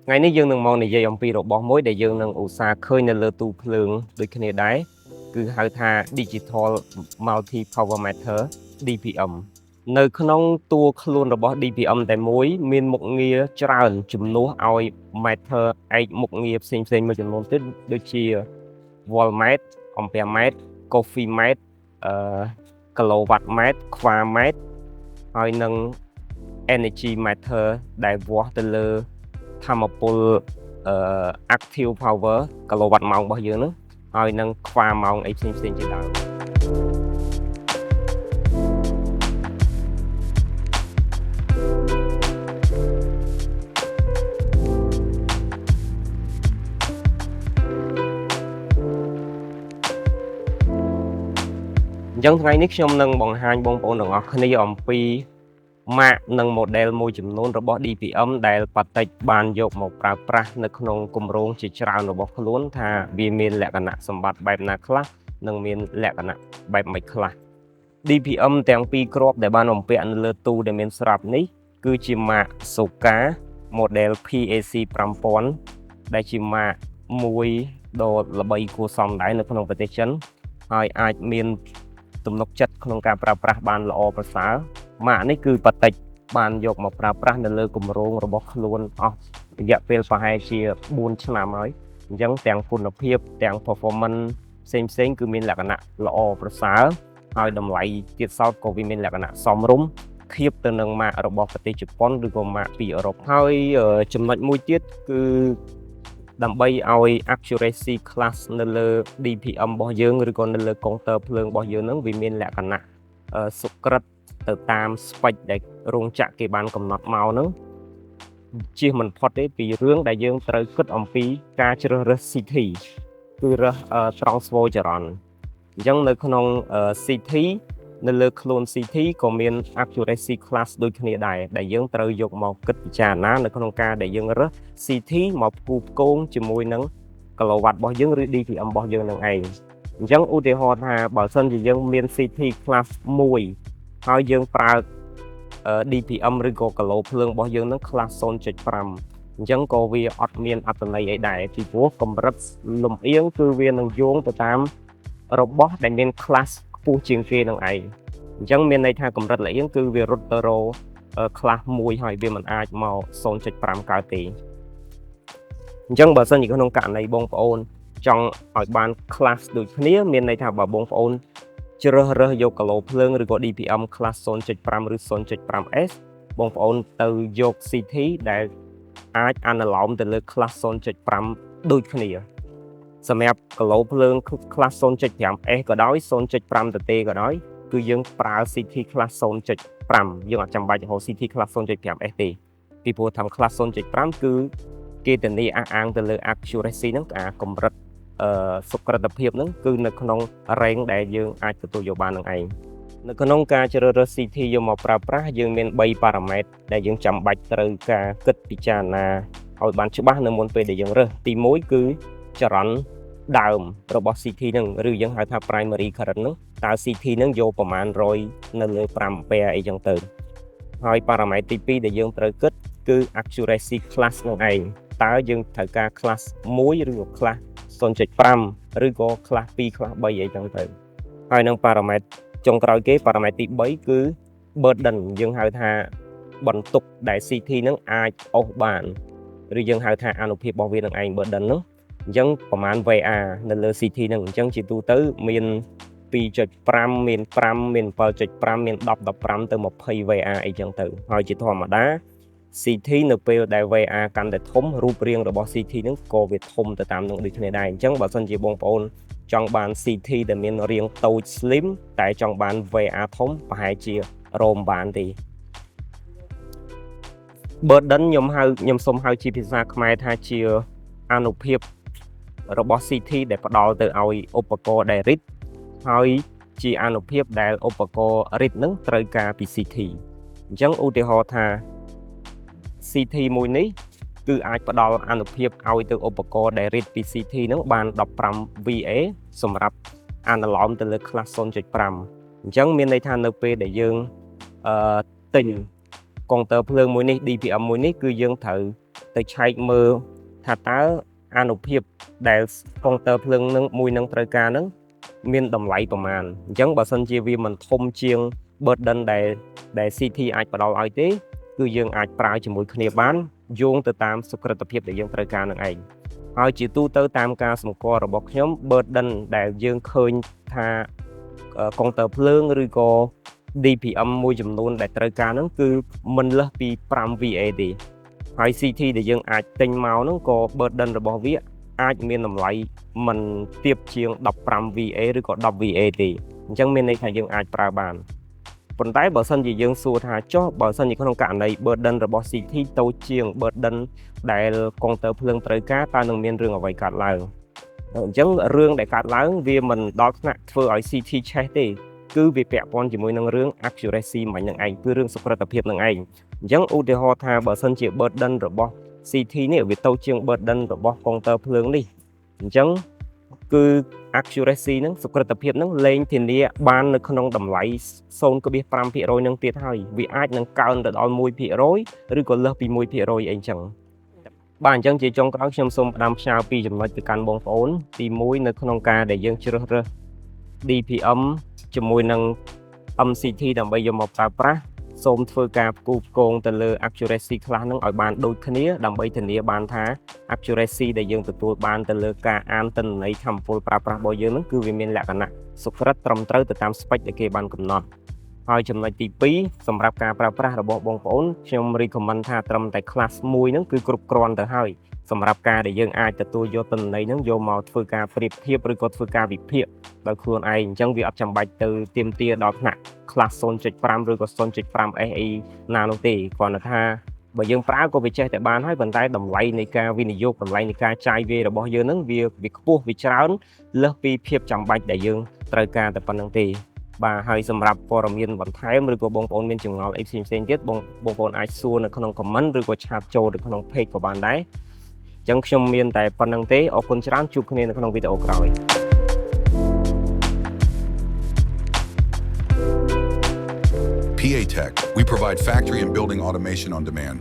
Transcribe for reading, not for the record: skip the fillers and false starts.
ថ្ងៃនេះយើងនឹងមកនិយាយអំពីរបស់មួយដែលយើងនឹងឧស្សាហ៍ឃើញនៅលើទូភ្លើងដូចគ្នាដែរគឺហៅថា Digital Multi Power Meter DPM នៅក្នុងតួខ្លួនរបស់ DPM តែមួយមានមុខងារច្រើនជំនួសឲ្យ meter ឯកមុខងារផ្សេងៗមួយចំនួនទៀតដូចជា Voltmet, Ampere-met, Coffee-met, Kilowatt-met, Qvar-met ហើយនឹង Energy Meter ដែលវាស់ទៅលើថាមពលactive power គីឡូវ៉ាត់ម៉ោងរបស់យើងហ្នឹងហើយនឹងខ្វាម៉ោងអីផ្សេងៗជាដើមអញ្ចឹងថ្ងៃនេះខ្ញុំនឹងបង្ហាញបងប្អូនទាំងអស់គ្នាអំពីម៉ាកនិង model មួយចំនួនរបស់ DPM ដែលប៉ាតិចបានយកមកប្រើប្រាស់នៅក្នុងគម្រោងជាច្រើនរបស់ខ្លួនថាវាមានលក្ខណៈសម្បត្តិបែបណាខ្លះនិងមានលក្ខណៈបែបម៉េចខ្លះ DPM ទាំងពីរគ្រាប់ដែលបានបំពាក់នៅលើទូដែលមានស្រាប់នេះគឺជាម៉ាក Soka model PAC 5000ដែលជាម៉ាកមួយដ៏ល្បីគួរសមដែរនៅក្នុងប្រទេសចិនហើយអាចមានទំនុកចិត្តក្នុងការប្រើប្រាស់បានល្អប្រសើរម៉ាកនេះគឺប៉ាតិចបានយកមកប្រើប្រាស់នៅលើគម្រោងរបស់ខ្លួនអស់រយៈពេលប្រហែលជា4ឆ្នាំហើយអញ្ចឹងទាំងគុណភាពទាំង performance ផ្សេងៗគឺមានលក្ខណៈល្អប្រសើរហើយតម្លៃទៀតសោតក៏វាមានលក្ខណៈសមរម្យធៀបទៅនឹងម៉ាករបស់ប្រទេសជប៉ុនឬក៏ម៉ាកពីអឺរ៉ុបហើយចំណុចមួយទៀតគឺដើម្បីឲ្យ accuracy class នៅលើ DPM របស់យើងឬក៏នៅលើកុងទ័រភ្លើងរបស់យើងហ្នឹងវាមានលក្ខណៈសុក្រិតទៅតាមស្ពេចដែលរោងចក្រគេបានកំណត់មកហ្នឹងជៀសមិនផុតទេពីរឿងដែលយើងត្រូវគិតអំពីការជ្រើសរើស CT គឺរើស transfer ចរន្តអញ្ចឹងនៅក្នុង CT នៅលើខ្លួន CT ក៏មាន accuracy class ដូចគ្នាដែរដែលយើងត្រូវយកមកគិតពិចារណានៅក្នុងការដែលយើងរើស CT មកផ្គូផ្គងជាមួយនឹង kilowatt របស់យើងឬ DPM របស់យើងនឹងឯងអញ្ចឹងឧទាហរណ៍ថាបើសិនជាយើងមាន CT class 1ហើយយើងប្រើ DPM ឬក៏គីឡូភ្លើងរបស់យើងនឹង class 0.5 អញ្ចឹងក៏វាអត់មានអត្ថន័យអីដែរពីព្រោះកម្រិតលំអៀងគឺវានឹងយោងទៅតាមរបស់ដែលមាន class ខ្ពស់ជាងគេនឹងឯងអញ្ចឹងមានន័យថាកម្រិតលំអៀងគឺវារត់ទៅរក class 1ហើយវាមិនអាចមក 0.5 កើតទេអញ្ចឹងបើសិនជាក្នុងករណីបងប្អូនចង់ឲ្យបាន class ដូចគ្នាមានន័យថាបើបងប្អូនជ្រើសរើសយកគីឡូភ្លើងឬក៏ DPM class 0.5 ឬ 0.5S បងប្អូនទៅយក CT ដែលអាច analog ទៅលើ class 0.5 ដូចគ្នាសម្រាប់គីឡូភ្លើង class 0.5S ក៏ដោយ 0.5 ទៅទេក៏ដោយគឺយើងប្រើ CT class 0.5 យើងអត់ចាំបាច់រក CT class 0.5S ទេពីព្រោះថា class 0.5 គឺគេធានាអះអាងទៅលើ accuracy ហ្នឹងអាកម្រិតសុក្រិតភាពហ្នឹងគឺនៅក្នុង range ដែលយើងអាចទទួលយកបាននឹងឯងនៅក្នុងការជ្រើសរើស CT យកមកប្រើប្រាស់យើងមាន3 parameter ដែលយើងចាំបាច់ត្រូវការគិតពិចារណាឲ្យបានច្បាស់នៅមុនពេលដែលយើងរើសទី1គឺចរន្តដើមរបស់ CT ហ្នឹងឬយើងហៅថា primary current ហ្នឹងតើ CT ហ្នឹងយកប្រមាណ100នៅលើ5 ampere អីចឹងទៅហើយ parameter ទី2ដែលយើងត្រូវគិតគឺ accuracy class ហ្នឹងឯងតើយើងត្រូវការ class 1ឬក៏ class 0.5 ឬក៏ class 2 class 3អីចឹងទៅហើយនឹង parameter ចុងក្រោយគេ parameter ទី3គឺ burden យើងហៅថាបន្ទុកដែល CT ហ្នឹងអាចអូសបានឬយើងហៅថាអនុភាពរបស់វានឹងឯង burden ហ្នឹងអញ្ចឹងប្រមាណ VA នៅលើ CT ហ្នឹងអញ្ចឹងជាទូទៅមាន 2.5 មាន 5 មាន 7.5 មាន 10 15 ទៅ 20 VA អីចឹងទៅហើយជាធម្មតាCT នៅពេលដែល VA កាន់តែធំរូបរាងរបស់ CT ហ្នឹងក៏វាធំទៅតាមនឹងដូចគ្នាដែរអញ្ចឹងបើសិនជាបងប្អូនចង់បាន CT ដែលមានរាងតូច slim តែចង់បាន VA ធំប្រហែលជារមបានទេ burden ខ្ញុំសូមហៅជាភាសាខ្មែរថាជាអនុភាពរបស់ CT ដែលផ្ដល់ទៅឲ្យឧបករណ៍ដែលរីតហើយជាអនុភាពដែលឧបករណ៍រីតហ្នឹងត្រូវការពី CT អញ្ចឹងឧទាហរណ៍ថាCT មួយនេះគឺអាចផ្ដល់អនុភាពឲ្យទៅឧបករណ៍ដែលរីតពី CT ហ្នឹងបាន15 VA សម្រាប់ analog ទៅលើ class 0.5 អញ្ចឹងមានន័យថានៅពេលដែលយើងទិញកុងទ័រភ្លើងមួយនេះ DPM មួយនេះគឺយើងត្រូវ ទៅឆែកមើលថាតើអានុភាពដែលកុងទ័រភ្លើងនឹងមួយនឹងត្រូវការនឹងមានតម្លៃប្រមាណអញ្ចឹងបើសិនជាវាមិនធំជាង burden ដែល CT អាចផ្ដល់ឲ្យទេគឺយើងអាចប្រើជាមួយគ្នាបានយោងទៅតាមសុក្រិតភាពដែលយើងត្រូវការនឹងឯងហើយជាទូទៅតាមការសម្គាល់របស់ខ្ញុំ burden ដែលយើងឃើញថាកុងទ័រភ្លើងឬក៏ DPM មួយចំនួនដែលត្រូវការហ្នឹងគឺមិនលើសពី 5VA ទេហើយ CT ដែលយើងអាចទិញមកហ្នឹងក៏ burden របស់វាអាចមានតម្លៃមិនទាបជាង 15VA ឬក៏ 10VA ទេអញ្ចឹងមានន័យថាយើងអាចប្រើបានប៉ុន្តែបើសិនជាយើងសួរថាចុះបើសិនជាក្នុងករណី burden របស់ CT តូចជាង burden ដែលកុងទ័រភ្លើងត្រូវការតើនឹងមានរឿងអ្វីកើតឡើងអញ្ចឹងរឿងដែលកើតឡើងវាមិនដល់ថ្នាក់ធ្វើឲ្យ CT ឆេះទេគឺវាពាក់ព័ន្ធជាមួយនឹងរឿង accuracy មិញនឹងឯងគឺរឿងសុក្រិតភាពនឹងឯងអញ្ចឹងឧទាហរណ៍ថាបើសិនជា burden របស់ CT នេះវាតូចជាង burden របស់កុងទ័រភ្លើងនេះអញ្ចឹងគឺ accuracy ហ្នឹងសុក្រិតភាពហ្នឹងលែងធានាបាននៅក្នុងតម្លៃ 0.5% នឹងទៀតហើយវាអាចនឹងកើនទៅដល់ 1% ឬក៏លើសពី 1% អីអញ្ចឹងបាទអញ្ចឹងជាចុងក្រោយខ្ញុំសូមផ្ដាំផ្ញើពីចំណុចទៅកាន់បងប្អូនទី1នៅក្នុងការដែលយើងជ្រើសរើស DPM ជាមួយនឹង MCT ដើម្បីយកមកប្រើប្រាស់សូមធ្វើការផ្គូផ្គងទៅលើ accuracy ខ្លះនឹងឲ្យបានដូចគ្នាដើម្បីធានាបានថា accuracy ដែលយើងទទួលបានទៅលើការអានទិន្នន័យថាមពលប្រើប្រាស់របស់យើងនឹងគឺវាមានលក្ខណៈសុក្រិតត្រឹមត្រូវទៅតាម spec ដែលគេបានកំណត់ហើយចំណុចទី2សម្រាប់ការប្រើប្រាស់របស់បងប្អូនខ្ញុំ recommend ថាត្រឹមតែ class 1ហ្នឹងគឺគ្រប់គ្រាន់ទៅហើយសម្រាប់ការដែលយើងអាចទទួលយកទិន្នន័យហ្នឹងយកមកធ្វើការប្រៀបធៀបឬក៏ធ្វើការវិភាគដោយខ្លួនឯងអញ្ចឹងវាអត់ចាំបាច់ទៅទាមទារដល់ថ្នាក់ class 0.5 ឬក៏ 0.5 SE ណានោះទេគ្រាន់តែថាបើយើងប្រើក៏វាចេះតែបានហើយប៉ុន្តែតម្លៃនៃការវិនិយោគតម្លៃនៃការចាយវាយរបស់យើងហ្នឹងវាខ្ពស់វាច្រើនលើសពីភាពចាំបាច់ដែលយើងត្រូវការតែប៉ុណ្្នឹងទេបាទហើយសម្រាប់ព័ត៌មានបន្ថែមឬក៏បងប្អូនមានចម្ងល់អីផ្សេងៗទៀតបងប្អូនអាចសួរនៅក្នុង comment ឬក៏ឆាតចូលនៅក្នុង page ក៏បានដែរអញ្ចឹងខ្ញុំមានតែប៉ុណ្្នឹងទេអរគុណច្រើនជួបគ្នានៅក្នុងវីដេអូក្រោយPA Tech, we provide factory and building automation on demand.